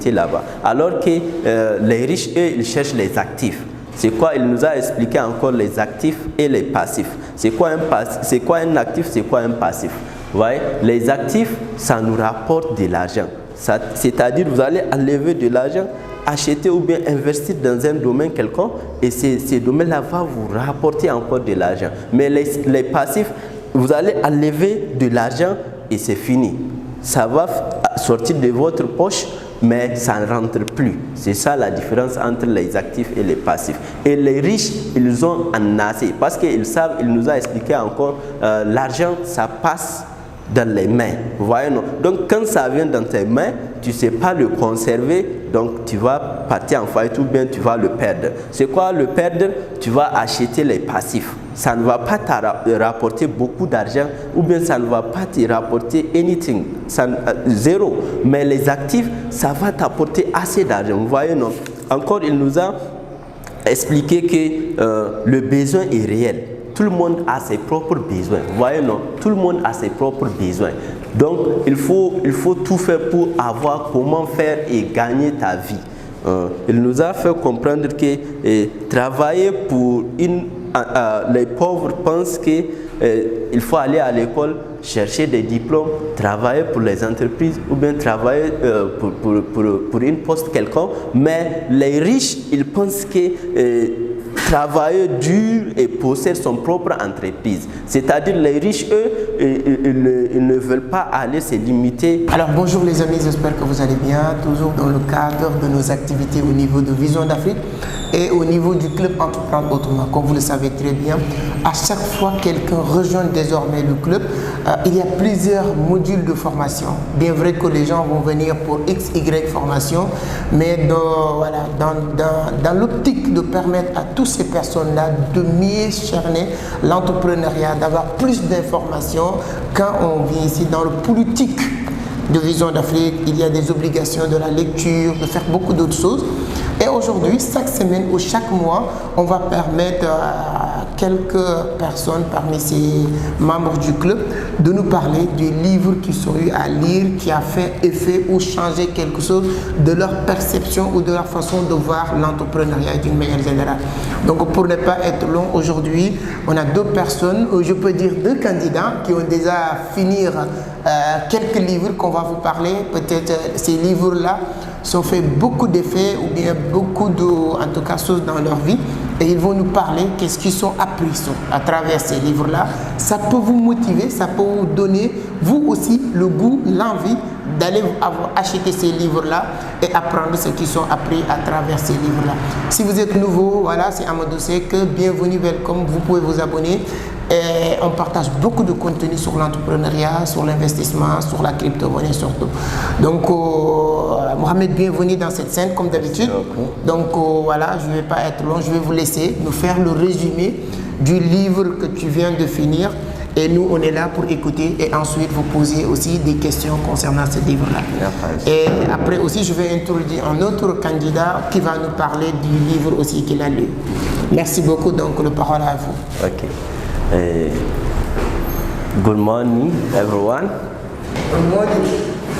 là-bas. Alors que les riches, eux, ils cherchent les actifs. C'est quoi? Il nous a expliqué encore les actifs et les passifs. C'est quoi un actif, c'est quoi un passif? Vous voyez? Les actifs, ça nous rapporte de l'argent. C'est-à-dire, vous allez enlever de l'argent, acheter ou bien investir dans un domaine quelconque et ces domaines-là vont vous rapporter encore de l'argent. Mais les passifs, vous allez enlever de l'argent et c'est fini. Ça va sortir de votre poche, mais ça ne rentre plus. C'est ça la différence entre les actifs et les passifs. Et les riches, ils ont en assez parce qu'ils savent, il nous a expliqué encore, l'argent, ça passe dans les mains. Vous voyez, non? Donc, quand ça vient dans tes mains, tu ne sais pas le conserver, donc tu vas partir en faillite ou bien tu vas le perdre. C'est quoi le perdre? Tu vas acheter les passifs. Ça ne va pas te rapporter beaucoup d'argent ou bien ça ne va pas te rapporter anything, zéro. Mais les actifs, ça va t'apporter assez d'argent. Vous voyez, non? Encore, il nous a expliqué que le besoin est réel. Tout le monde a ses propres besoins. Vous voyez, non? Tout le monde a ses propres besoins. Donc, il faut tout faire pour avoir comment faire et gagner ta vie. Il nous a fait comprendre que travailler pour les pauvres pensent qu'il faut aller à l'école, chercher des diplômes, travailler pour les entreprises ou bien travailler pour une poste quelconque. Mais les riches, ils pensent que travailler dur et posséder son propre entreprise. C'est-à-dire les riches, eux, ils ne veulent pas aller se limiter. Alors bonjour les amis, j'espère que vous allez bien, toujours dans le cadre de nos activités au niveau de Vision d'Afrique et au niveau du club Entreprendre Autrement. Comme vous le savez très bien, à chaque fois quelqu'un rejoint désormais le club, il y a plusieurs modules de formation. Bien vrai que les gens vont venir pour X, Y formation, mais dans l'optique de permettre à tous ces personnes-là de mieux cerner l'entrepreneuriat, d'avoir plus d'informations. Quand on vient ici dans le politique de Vision d'Afrique, il y a des obligations de la lecture, de faire beaucoup d'autres choses. Et aujourd'hui, chaque semaine ou chaque mois, on va permettre à quelques personnes parmi ces membres du club de nous parler des livres qu'ils ont eu à lire, qui a fait effet ou changé quelque chose de leur perception ou de leur façon de voir l'entrepreneuriat d'une manière générale. Donc pour ne pas être long, aujourd'hui, on a deux personnes, ou je peux dire deux candidats qui ont déjà fini quelques livres qu'on va vous parler. Peut-être ces livres-là sont fait beaucoup d'effets ou bien beaucoup en tout cas choses dans leur vie et ils vont nous parler qu'est-ce qu'ils ont appris à travers ces livres-là. Ça peut vous motiver, ça peut vous donner vous aussi le goût, l'envie d'aller acheter ces livres-là et apprendre ce qu'ils ont appris à travers ces livres-là. Si vous êtes nouveau, voilà, c'est Amadou Seck, bienvenue, welcome, vous pouvez vous abonner. Et on partage beaucoup de contenu sur l'entrepreneuriat, sur l'investissement, sur la crypto-monnaie surtout. Donc, Mohamed, bienvenue dans cette scène comme d'habitude. Donc, voilà, je ne vais pas être long, je vais vous laisser nous faire le résumé du livre que tu viens de finir. Et nous, on est là pour écouter et ensuite vous poser aussi des questions concernant ce livre-là. Et après aussi, je vais introduire un autre candidat qui va nous parler du livre aussi qu'il a lu. Merci beaucoup, donc le parole à vous. Ok. Good morning, everyone. Good morning.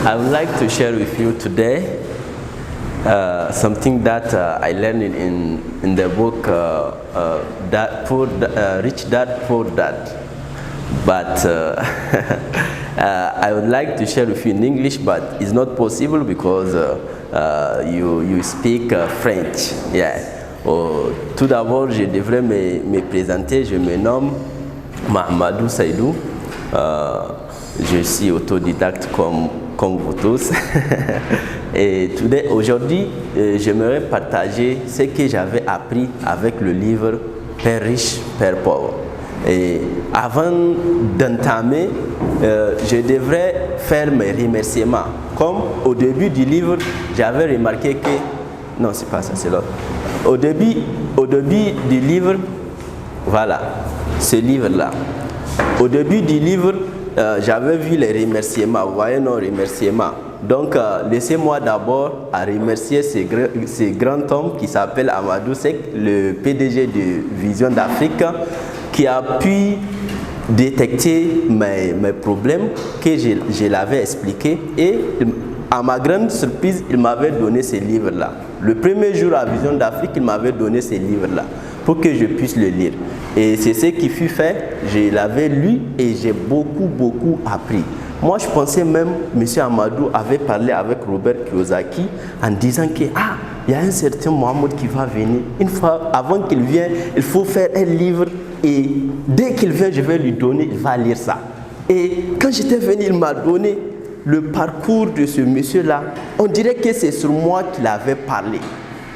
I would like to share with you today something that I learned in the book Rich Dad, Poor Dad. But I would like to share with you in English, but it's not possible because you speak French. Yeah. Tout d'abord, je devrais me présenter. Je me nomme Mahamadou Saïdou. Je suis autodidacte comme vous tous. Et aujourd'hui, j'aimerais partager ce que j'avais appris avec le livre Père riche, Père pauvre. Et avant d'entamer, je devrais faire mes remerciements. Comme au début du livre, j'avais remarqué que... Non, c'est pas ça, c'est l'autre. Au début du livre, voilà, ce livre-là. Au début du livre, j'avais vu les remerciements, vous voyez nos remerciements. Donc, laissez-moi d'abord remercier ce grand homme qui s'appelle Amadou Seck, le PDG de Vision d'Afrique, qui a pu détecter mes problèmes que je l'avais expliqué et à ma grande surprise, il m'avait donné ces livres-là. Le premier jour à Vision d'Afrique, il m'avait donné ces livres-là pour que je puisse le lire. Et c'est ce qui fut fait. Je l'avais lu et j'ai beaucoup appris. Moi, je pensais même, M. Amadou avait parlé avec Robert Kiyosaki en disant que il y a un certain Mohamed qui va venir. Une fois, avant qu'il vienne, il faut faire un livre et dès qu'il vient, je vais lui donner, il va lire ça. Et quand j'étais venu, il m'a donné le parcours de ce monsieur-là. On dirait que c'est sur moi qu'il avait parlé.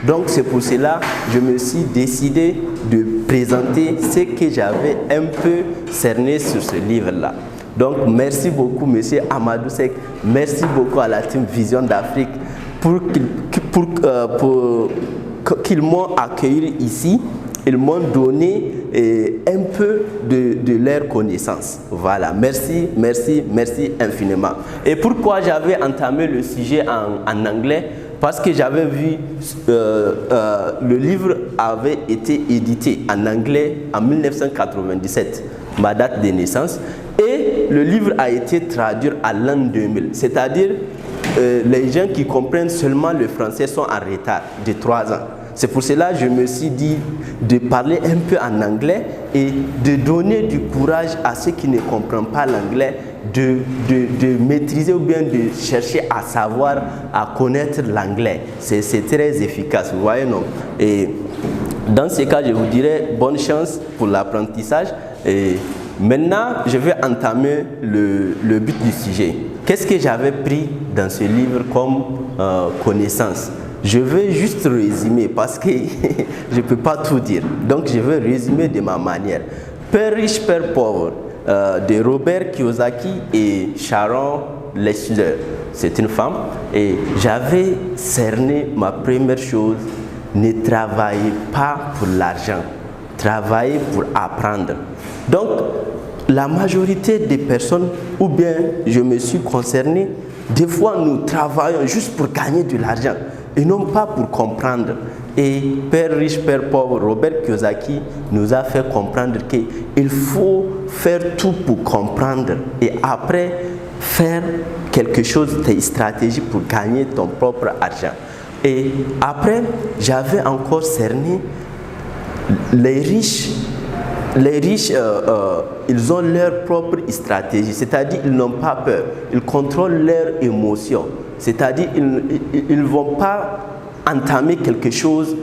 Donc c'est pour cela que je me suis décidé de présenter ce que j'avais un peu cerné sur ce livre-là. Donc merci beaucoup M. Amadou Seck, merci beaucoup à la team Vision d'Afrique pour qu'ils m'ont accueilli ici. Ils m'ont donné un peu de leur connaissance. Voilà, merci infiniment. Et pourquoi j'avais entamé le sujet en anglais? Parce que j'avais vu, le livre avait été édité en anglais en 1997, ma date de naissance. Et le livre a été traduit à l'an 2000. C'est-à-dire, les gens qui comprennent seulement le français sont en retard de 3 ans. C'est pour cela que je me suis dit de parler un peu en anglais et de donner du courage à ceux qui ne comprennent pas l'anglais, de maîtriser ou bien de chercher à savoir, à connaître l'anglais. C'est très efficace, vous voyez, non? Et dans ce cas, je vous dirais bonne chance pour l'apprentissage. Et maintenant, je vais entamer le but du sujet. Qu'est-ce que j'avais pris dans ce livre comme connaissance? Je vais juste résumer parce que je ne peux pas tout dire. Donc je vais résumer de ma manière. Père riche, Père pauvre, de Robert Kiyosaki et Sharon Lechter. C'est une femme. Et j'avais cerné ma première chose, ne travaillez pas pour l'argent, travaillez pour apprendre. Donc la majorité des personnes, ou bien je me suis concerné, des fois nous travaillons juste pour gagner de l'argent et non pas pour comprendre. Et Père riche, Père pauvre, Robert Kiyosaki nous a fait comprendre qu'il faut faire tout pour comprendre et après faire quelque chose, tes stratégies pour gagner ton propre argent. Et après, j'avais encore cerné les riches. Les riches, ils ont leur propre stratégie, c'est-à-dire ils n'ont pas peur, ils contrôlent leurs émotions, c'est-à-dire ils ne vont pas entamer quelque chose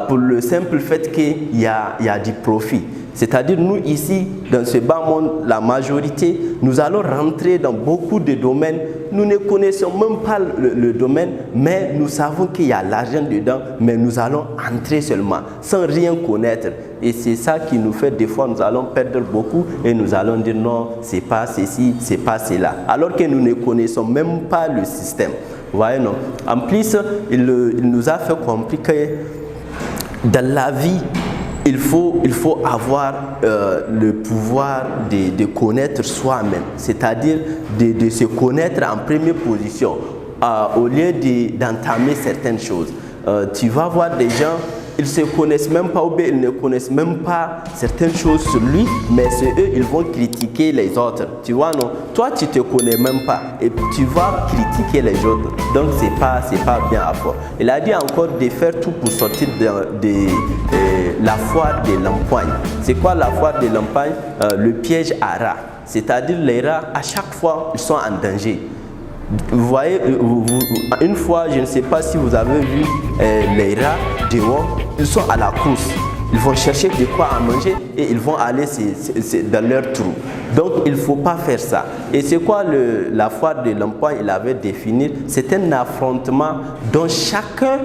pour le simple fait qu'il y a du profit. C'est-à-dire nous ici, dans ce bas monde, la majorité, nous allons rentrer dans beaucoup de domaines. Nous ne connaissons même pas le domaine, mais nous savons qu'il y a l'argent dedans, mais nous allons entrer seulement, sans rien connaître. Et c'est ça qui nous fait, des fois, nous allons perdre beaucoup et nous allons dire non, c'est pas ceci, c'est pas cela. Alors que nous ne connaissons même pas le système. Vous voyez, non? En plus, il nous a fait comprendre que dans la vie, il faut avoir le pouvoir de connaître soi-même, c'est-à-dire de se connaître en première position, au lieu d'entamer certaines choses. Tu vas voir des gens, ils ne se connaissent même pas ou bien ils ne connaissent même pas certaines choses sur lui, mais c'est eux, ils vont critiquer les autres. Tu vois, non? Toi, tu ne te connais même pas et tu vas critiquer les autres. Donc, ce n'est pas bien à faire. Il a dit encore de faire tout pour sortir de la foire de l'empoigne. C'est quoi la foire de l'empoigne? Le piège à rats. C'est-à-dire les rats, à chaque fois, ils sont en danger. Vous voyez, une fois, je ne sais pas si vous avez vu les rats dehors, ils sont à la course. Ils vont chercher de quoi à manger et ils vont aller dans leur trou. Donc, il ne faut pas faire ça. Et c'est quoi la foire de l'empoigne? Il avait défini, c'est un affrontement dont chacun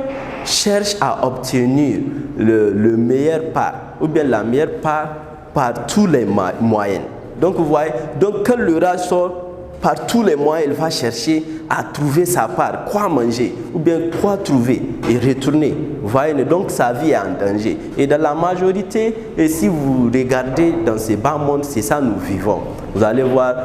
cherche à obtenir le meilleur part, ou bien la meilleure part par tous les moyens. Donc, vous voyez, donc quand le rat sort, par tous les moyens, il va chercher à trouver sa part, quoi manger, ou bien quoi trouver et retourner. Vous voyez, donc sa vie est en danger. Et dans la majorité, et si vous regardez dans ces bas mondes, c'est ça nous vivons. Vous allez voir,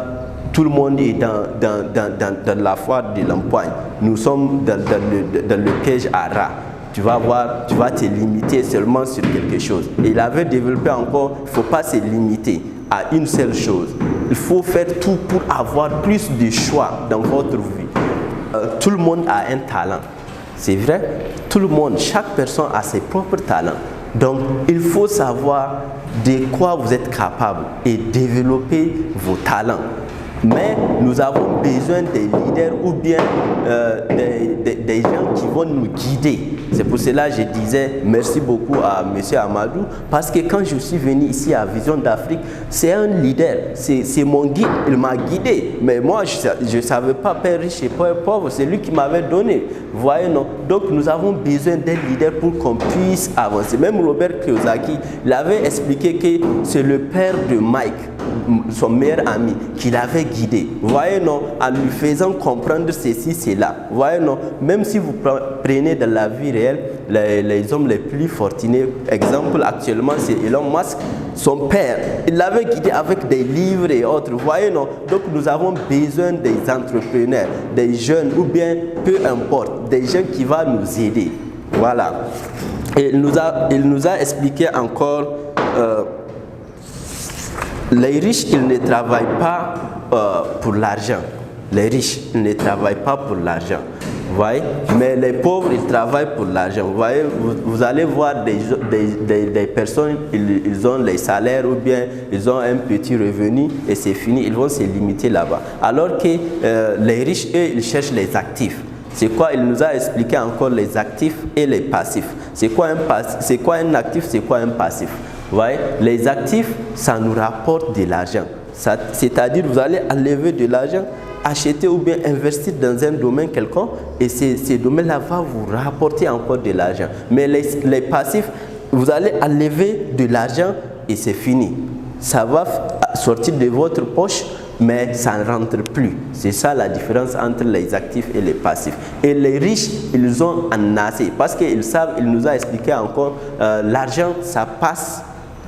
tout le monde est dans la foire de l'empoigne. Nous sommes dans le piège à rats. Tu vas voir, tu vas te limiter seulement sur quelque chose. Et il avait développé encore, il ne faut pas se limiter à une seule chose. Il faut faire tout pour avoir plus de choix dans votre vie. Tout le monde a un talent. C'est vrai, tout le monde, chaque personne a ses propres talents. Donc, il faut savoir de quoi vous êtes capable et développer vos talents. Mais nous avons besoin des leaders ou bien des gens qui vont nous guider. C'est pour cela que je disais merci beaucoup à M. Amadou, parce que quand je suis venu ici à Vision d'Afrique, c'est un leader, c'est mon guide, il m'a guidé. Mais moi, je ne savais pas père riche et père pauvre, c'est lui qui m'avait donné. Vous voyez, non? Donc nous avons besoin d'un leader pour qu'on puisse avancer. Même Robert Kiyosaki, il avait expliqué que c'est le père de Mike, son meilleur ami, qui l'avait guidé. Vous voyez, non, en lui faisant comprendre ceci, cela. Vous voyez, non, même si vous prenez dans la vie réelle, les hommes les plus fortunés, exemple actuellement, c'est Elon Musk, son père, il l'avait guidé avec des livres et autres. Vous voyez, non, donc nous avons besoin des entrepreneurs, des jeunes ou bien, peu importe, des gens qui vont nous aider. Voilà. Et il nous a expliqué encore les riches, ils ne travaillent pas pour l'argent. Les riches, ils ne travaillent pas pour l'argent. Vous voyez? Mais les pauvres, ils travaillent pour l'argent. Vous voyez? Vous allez voir des personnes, ils ont les salaires ou bien ils ont un petit revenu et c'est fini. Ils vont se limiter là-bas. Alors que les riches, eux, ils cherchent les actifs. C'est quoi? Il nous a expliqué encore les actifs et les passifs. C'est quoi un actif? C'est quoi un passif? Vous voyez, les actifs, ça nous rapporte de l'argent. C'est-à-dire, vous allez enlever de l'argent, acheter ou bien investir dans un domaine quelconque et ces domaines-là vont vous rapporter encore de l'argent. Mais les passifs, vous allez enlever de l'argent et c'est fini. Ça va sortir de votre poche, mais ça ne rentre plus. C'est ça la différence entre les actifs et les passifs. Et les riches, ils ont en assez parce qu'ils savent, il nous a expliqué encore, l'argent, ça passe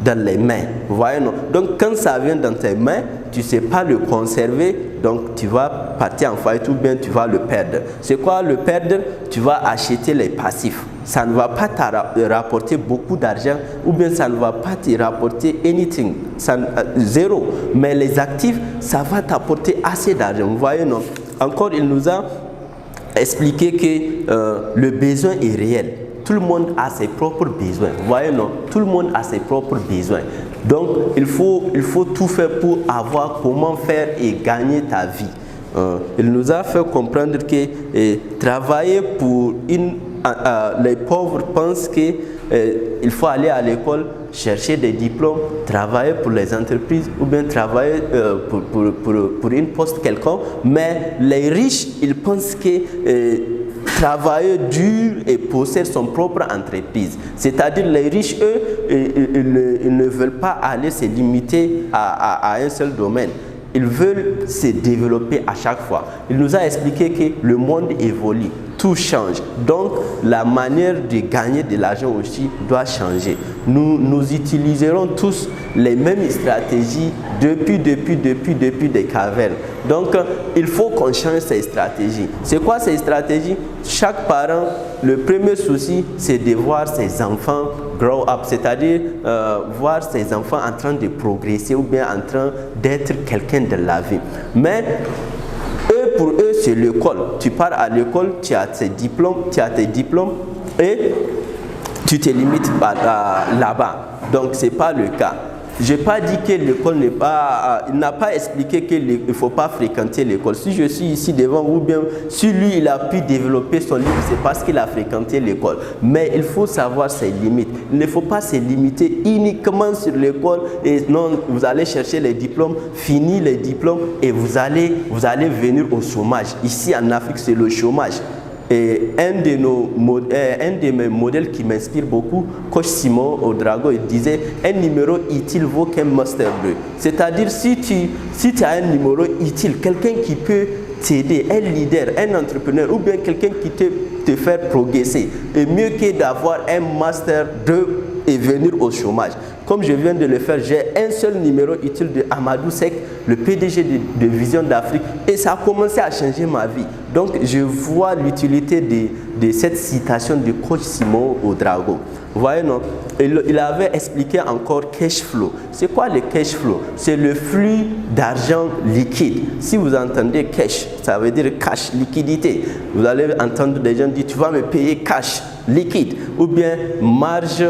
dans les mains. Vous voyez, non? Donc, quand ça vient dans tes mains, tu ne sais pas le conserver, donc tu vas partir en faillite ou bien tu vas le perdre. C'est quoi le perdre? Tu vas acheter les passifs. Ça ne va pas te rapporter beaucoup d'argent ou bien ça ne va pas te rapporter anything, zéro. Mais les actifs, ça va t'apporter assez d'argent. Vous voyez, non? Encore, il nous a expliqué que le besoin est réel. Tout le monde a ses propres besoins. Vous voyez, non? Tout le monde a ses propres besoins. Donc, il faut tout faire pour avoir comment faire et gagner ta vie. Il nous a fait comprendre que travailler pour les pauvres pensent qu'il faut aller à l'école, chercher des diplômes, travailler pour les entreprises ou bien travailler pour une poste quelconque. Mais les riches, ils pensent que travailler dur et posséder son propre entreprise. C'est-à-dire les riches, eux, ils ne veulent pas aller se limiter à un seul domaine. Ils veulent se développer à chaque fois. Il nous a expliqué que le monde évolue, tout change. Donc, la manière de gagner de l'argent aussi doit changer. Nous utiliserons tous les mêmes stratégies depuis des cavernes. Donc, il faut qu'on change ces stratégies. C'est quoi ces stratégies? Chaque parent, le premier souci, c'est de voir ses enfants grow up, c'est-à-dire voir ses enfants en train de progresser ou bien en train d'être quelqu'un de la vie. Mais pour eux, c'est l'école. Tu pars à l'école, tu as tes diplômes et tu te limites là-bas. Donc, ce n'est pas le cas. Je n'ai pas dit que l'école n'est pas... il n'a pas expliqué qu'il ne faut pas fréquenter l'école. Si je suis ici devant vous, bien, si lui, il a pu développer son livre, c'est parce qu'il a fréquenté l'école. Mais il faut savoir ses limites. Il ne faut pas se limiter uniquement sur l'école et non, vous allez chercher les diplômes, finir les diplômes et vous allez venir au chômage. Ici, en Afrique, c'est le chômage. Et un de mes modèles qui m'inspire beaucoup, coach Simon Odrago, il disait un numéro utile vaut qu'un master 2. C'est-à-dire si tu as un numéro utile, quelqu'un qui peut t'aider, un leader, un entrepreneur ou bien quelqu'un qui te fait progresser, est mieux que d'avoir un master 2 et venir au chômage. Comme je viens de le faire, j'ai un seul numéro utile de Amadou Seck, le PDG de Vision d'Afrique, et ça a commencé à changer ma vie. Donc, je vois l'utilité de cette citation de coach Simon Ouedraogo. Vous voyez, non? Il avait expliqué encore cash flow. C'est quoi le cash flow? C'est le flux d'argent liquide. Si vous entendez cash, ça veut dire cash, liquidité. Vous allez entendre des gens dire, tu vas me payer cash, liquide. Ou bien marge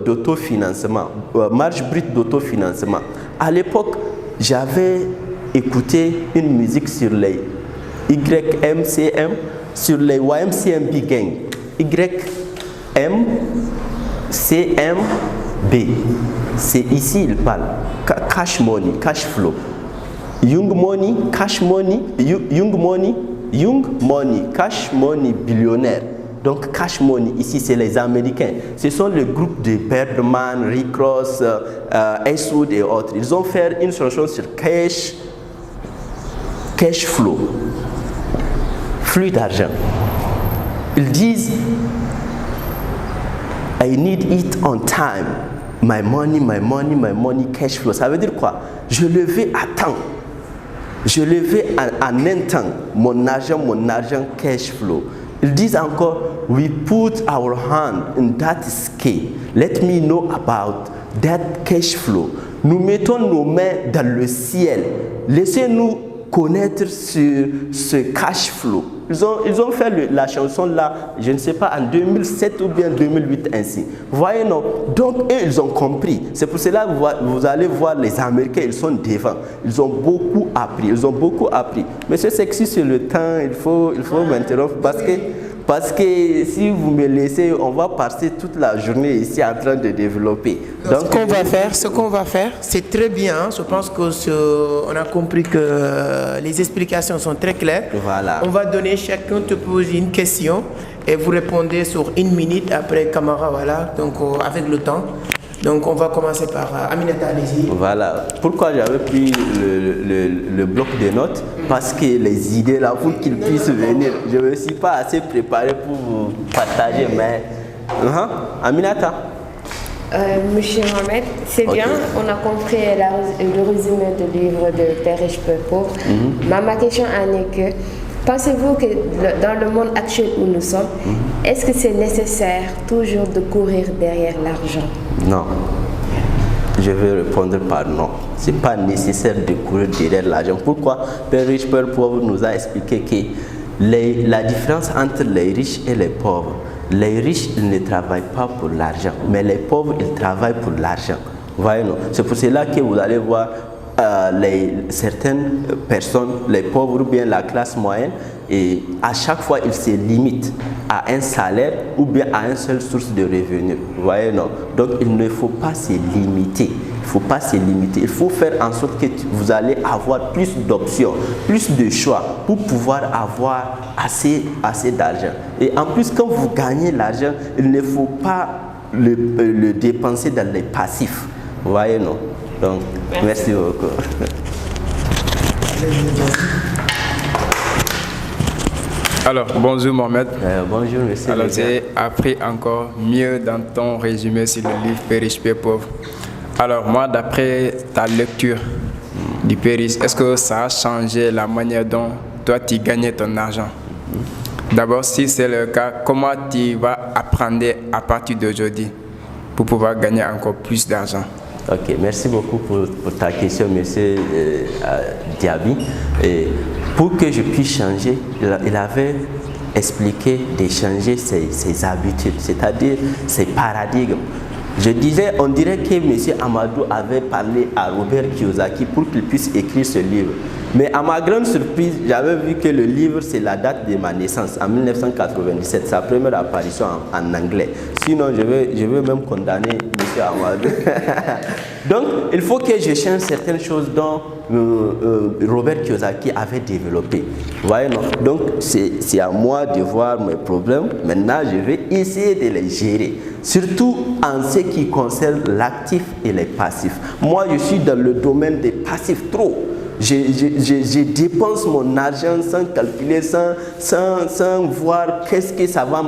d'autofinancement, marge brute d'autofinancement. À l'époque, j'avais écouté une musique sur les YMCM, sur les YMCMB Gang. YMCMB. C'est ici il parle. Cash money, cash flow. Young money, cash money, young money, cash money billionnaire. Donc cash money, ici c'est les Américains. Ce sont le groupe de Birdman, Rick Ross, Eastwood et autres. Ils ont fait une chanson sur cash flow, flux d'argent. Ils disent I need it on time. My money, cash flow. Ça veut dire quoi? Je le veux à temps. Je le veux en un temps. Mon argent, cash flow. Ils disent encore, we put our hand in that scale. Let me know about that cash flow. Nous mettons nos mains dans le ciel. Laissez-nous connaître ce cash flow. Ils ont fait la chanson là, je ne sais pas, en 2007 ou bien 2008 ainsi. Vous voyez, non? Donc, eux, ils ont compris. C'est pour cela que vous allez voir les Américains, ils sont devant. Ils ont beaucoup appris. Monsieur Sexy, sur le temps, il faut m'interrompre parce que si vous me laissez, on va passer toute la journée ici en train de développer. Donc, ce qu'on va faire, c'est très bien. Je pense qu'on a compris que les explications sont très claires. Voilà. On va donner, chacun te pose une question et vous répondez sur 1 minute après Camara, voilà. Donc, avec le temps. Donc, on va commencer par Aminata, allez-y. Voilà. Pourquoi j'avais pris le bloc de notes? Parce que les idées là, pour qu'ils puissent venir, je ne me suis pas assez préparé pour vous partager, mais... Aminata. Monsieur Mohamed, c'est bien, on a compris le résumé du livre de Père riche, Père pauvre. Ma question en est que, pensez-vous que dans le monde actuel où nous sommes, est-ce que c'est nécessaire toujours de courir derrière l'argent? Non. Je vais répondre par non. Ce n'est pas nécessaire de courir derrière l'argent. Pourquoi? Père riche, Père pauvre nous a expliqué que la différence entre les riches et les pauvres, les riches, ils ne travaillent pas pour l'argent, mais les pauvres, ils travaillent pour l'argent. Voyez-vous? C'est pour cela que vous allez voir certaines personnes, les pauvres ou bien la classe moyenne, et à chaque fois ils se limitent à un salaire ou bien à une seule source de revenus. Vous voyez, non? Donc il ne faut pas se limiter. Il faut faire en sorte que vous allez avoir plus d'options, plus de choix pour pouvoir avoir assez d'argent. Et en plus, quand vous gagnez l'argent, il ne faut pas le dépenser dans les passifs. Vous voyez, non? Donc, merci beaucoup. Alors, bonjour Mohamed. Bonjour monsieur. Alors, j'ai appris encore mieux dans ton résumé sur le livre Père riche, Père pauvre. Alors, moi, d'après ta lecture du Père riche, est-ce que ça a changé la manière dont toi tu gagnais ton argent? D'abord, si c'est le cas, comment tu vas apprendre à partir d'aujourd'hui pour pouvoir gagner encore plus d'argent? Ok, merci beaucoup pour ta question, monsieur Diaby. Et pour que je puisse changer, il avait expliqué de changer ses habitudes, c'est-à-dire ses paradigmes. Je disais, on dirait que M. Amadou avait parlé à Robert Kiyosaki pour qu'il puisse écrire ce livre. Mais à ma grande surprise, j'avais vu que le livre, c'est la date de ma naissance, en 1997, sa première apparition en anglais. Sinon, je vais même condamner M. Amadou. Donc, il faut que je change certaines choses dont Robert Kiyosaki avait développé. Vous voyez, non? Donc, c'est à moi de voir mes problèmes. Maintenant, je vais essayer de les gérer. Surtout en ce qui concerne l'actif et les passifs. Moi, je suis dans le domaine des passifs trop. Je dépense mon argent sans calculer, sans voir qu'est-ce que ça va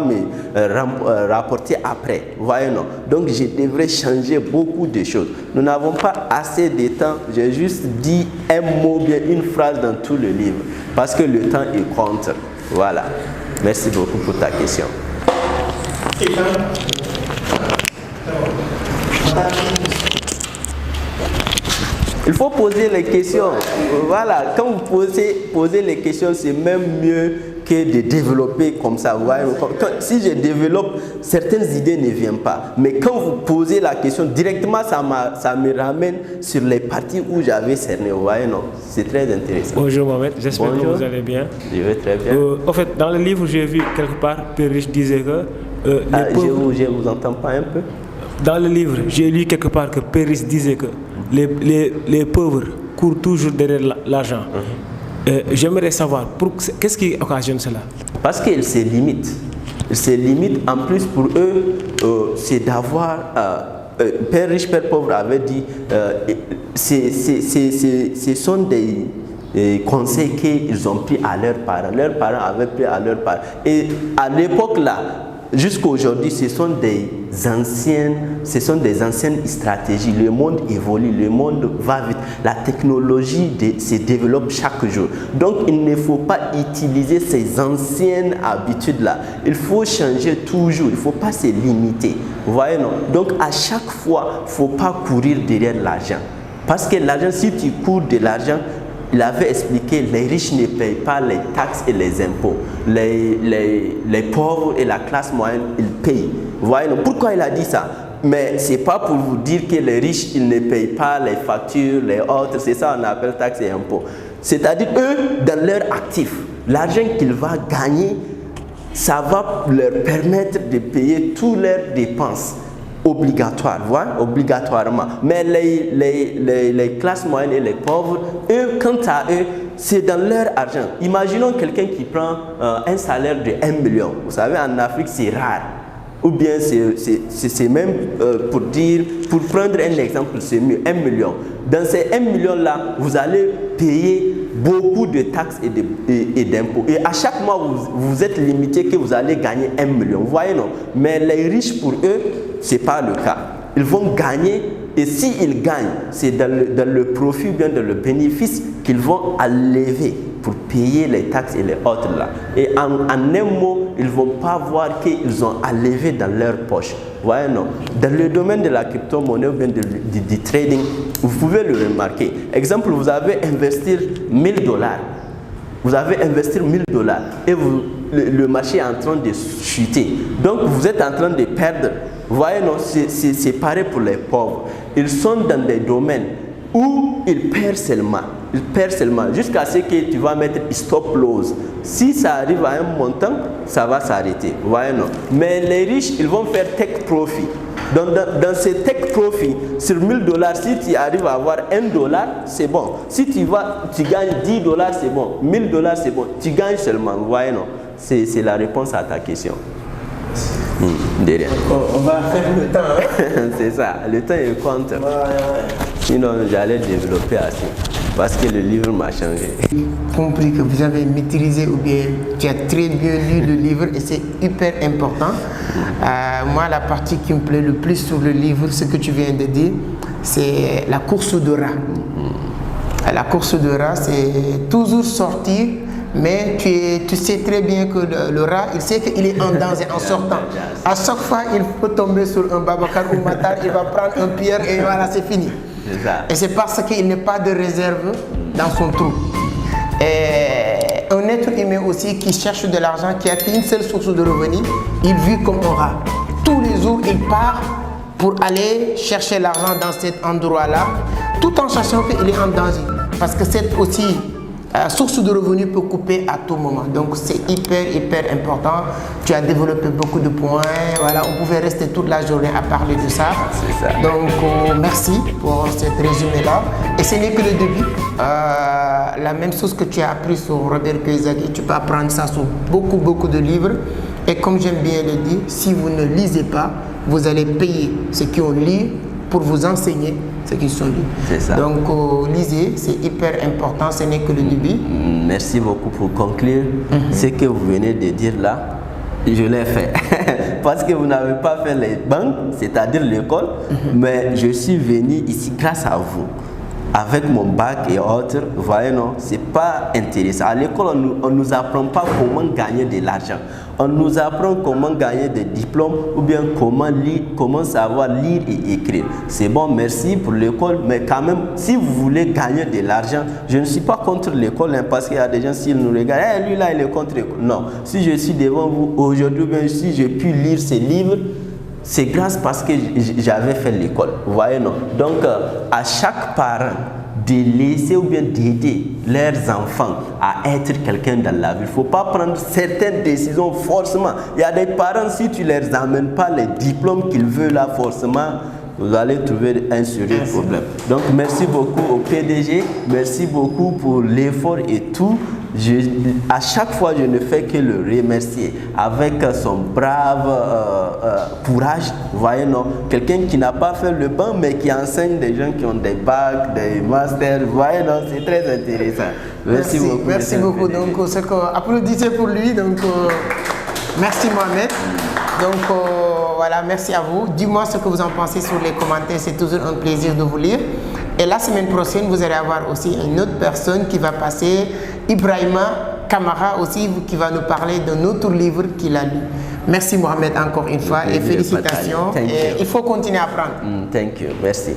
me rapporter après. Voyez, non? Donc je devrais changer beaucoup de choses. Nous n'avons pas assez de temps. J'ai juste dit un mot, bien une phrase dans tout le livre. Parce que le temps est compte. Voilà. Merci beaucoup pour ta question. Il faut poser les questions. Voilà, quand vous posez les questions, c'est même mieux que de développer comme ça. Si je développe, certaines idées ne viennent pas. Mais quand vous posez la question, directement, ça me ramène sur les parties où j'avais cerné. Vous voyez, non? C'est très intéressant. Bonjour Mohamed, j'espère que vous allez bien. Je vais très bien. En fait, dans le livre, j'ai vu quelque part, Père Riche disait que... je vous entends pas un peu. Dans le livre, j'ai lu quelque part que Père Riche disait que les pauvres courent toujours derrière l'argent. J'aimerais savoir, qu'est-ce qui occasionne cela? Parce qu'ils se limitent. Ils se limitent. En plus, pour eux, c'est d'avoir... Père riche, Père pauvre avait dit, ce sont des conseils qu'ils ont pris à leurs parents. Leurs parents avaient pris à leurs parents. Et à l'époque là, jusqu'à aujourd'hui, ce sont des anciennes stratégies. Le monde évolue, le monde va vite. La technologie se développe chaque jour. Donc, il ne faut pas utiliser ces anciennes habitudes-là. Il faut changer toujours. Il ne faut pas se limiter. Vous voyez, non? Donc, à chaque fois, il ne faut pas courir derrière l'argent. Parce que l'argent, si tu cours de l'argent, il avait expliqué que les riches ne payent pas les taxes et les impôts. Les pauvres et la classe moyenne, ils payent. Vous voyez, pourquoi il a dit ça? Mais ce n'est pas pour vous dire que les riches, ils ne payent pas les factures, les autres. C'est ça qu'on appelle taxes et impôts. C'est-à-dire, eux, dans leur actif, l'argent qu'ils vont gagner, ça va leur permettre de payer toutes leurs dépenses. Obligatoirement. Mais les classes moyennes et les pauvres, eux, quant à eux, c'est dans leur argent. Imaginons quelqu'un qui prend un salaire de 1 million. Vous savez, en Afrique, c'est rare. Ou bien, c'est même pour prendre un exemple, c'est mieux, 1 million. Dans ces 1 million-là, vous allez payer beaucoup de taxes et d'impôts. Et à chaque mois, vous êtes limité que vous allez gagner 1 million. Vous voyez, non? Mais les riches, pour eux, ce n'est pas le cas. Ils vont gagner, et s'ils gagnent, c'est dans le profit, bien dans le bénéfice qu'ils vont enlever pour payer les taxes et les autres là. Et en un mot, ils ne vont pas voir qu'ils ont enlevé dans leur poche. Vous voyez, non? Dans le domaine de la crypto-monnaie ou bien du trading, vous pouvez le remarquer. Exemple, vous avez investi 1 000 $. Vous avez investi 1 000 $ et le marché est en train de chuter. Donc, vous êtes en train de perdre. Vous voyez, non, c'est pareil pour les pauvres. Ils sont dans des domaines où ils perdent seulement. Ils perdent seulement jusqu'à ce que tu vas mettre stop loss. Si ça arrive à un montant, ça va s'arrêter. Vous voyez, non. Mais les riches, ils vont faire take profit. Dans ces take profit, sur 1 000 $, si tu arrives à avoir 1 $, c'est bon. Si tu gagnes 10 $, c'est bon. 1 000 $, c'est bon. Tu gagnes seulement. Vous voyez, non. C'est la réponse à ta question. De rien. On va faire le temps. Hein? C'est ça, le temps est compte. Sinon, j'allais développer assez. Parce que le livre m'a changé. Compris que vous avez maîtrisé ou bien tu as très bien lu le livre et c'est hyper important. Moi, la partie qui me plaît le plus sur le livre, ce que tu viens de dire, c'est la course de rat. La course de rat, c'est toujours sortir. Mais tu sais très bien que le rat, il sait qu'il est en danger en sortant. À chaque fois, il faut tomber sur un Babacar ou Matar, il va prendre un pierre et voilà, c'est fini. Et c'est parce qu'il n'y a pas de réserve dans son trou. Et un être humain aussi qui cherche de l'argent, qui a qu'une seule source de revenus, il vit comme un rat. Tous les jours, il part pour aller chercher l'argent dans cet endroit-là, tout en sachant qu'il est en danger. Parce que c'est aussi... source de revenus peut couper à tout moment. Donc c'est hyper important. Tu as développé beaucoup de points. Voilà, on pouvait rester toute la journée à parler de ça. Donc merci pour ce résumé-là. Et ce n'est que le début. La même chose que tu as appris sur Robert Kiyosaki, tu peux apprendre ça sur beaucoup de livres. Et comme j'aime bien le dire, si vous ne lisez pas, vous allez payer ceux qui ont lu pour vous enseigner ce qu'ils sont lus. C'est ça. Donc, lisez, c'est hyper important, ce n'est que le début. Merci beaucoup pour conclure. Ce que vous venez de dire là, je l'ai fait. Parce que vous n'avez pas fait les banques, c'est-à-dire l'école, mais je suis venu ici grâce à vous. Avec mon bac et autres, vous voyez, non, c'est pas intéressant. À l'école, on ne nous apprend pas comment gagner de l'argent. On nous apprend comment gagner des diplômes ou bien comment lire, comment savoir lire et écrire. C'est bon, merci pour l'école, mais quand même, si vous voulez gagner de l'argent, je ne suis pas contre l'école, hein, parce qu'il y a des gens, s'ils nous regardent, hey, lui là, il est contre l'école. Non, si je suis devant vous aujourd'hui, bien, si j'ai pu lire ces livres, c'est grâce parce que j'avais fait l'école. Vous voyez, non? Donc, à chaque parent, de laisser ou bien d'aider leurs enfants à être quelqu'un dans la vie. Il ne faut pas prendre certaines décisions forcément. Il y a des parents, si tu ne leur amènes pas les diplômes qu'ils veulent là forcément, vous allez trouver un sérieux problème. Donc merci beaucoup au PDG, merci beaucoup pour l'effort et tout. À chaque fois, je ne fais que le remercier avec son brave courage. Vous voyez, non? Quelqu'un qui n'a pas fait le banc, mais qui enseigne des gens qui ont des bacs, des masters. Vous voyez, non? C'est très intéressant. Merci beaucoup. Merci beaucoup. Donc, applaudissez pour lui. Donc, merci Mohamed. Donc, voilà, merci à vous. Dis-moi ce que vous en pensez sur les commentaires. C'est toujours un plaisir de vous lire. Et la semaine prochaine, vous allez avoir aussi une autre personne qui va passer, Ibrahima Kamara aussi, qui va nous parler d'un autre livre qu'il a lu. Merci Mohamed encore une fois et félicitations. Et il faut continuer à apprendre. Thank you. Merci.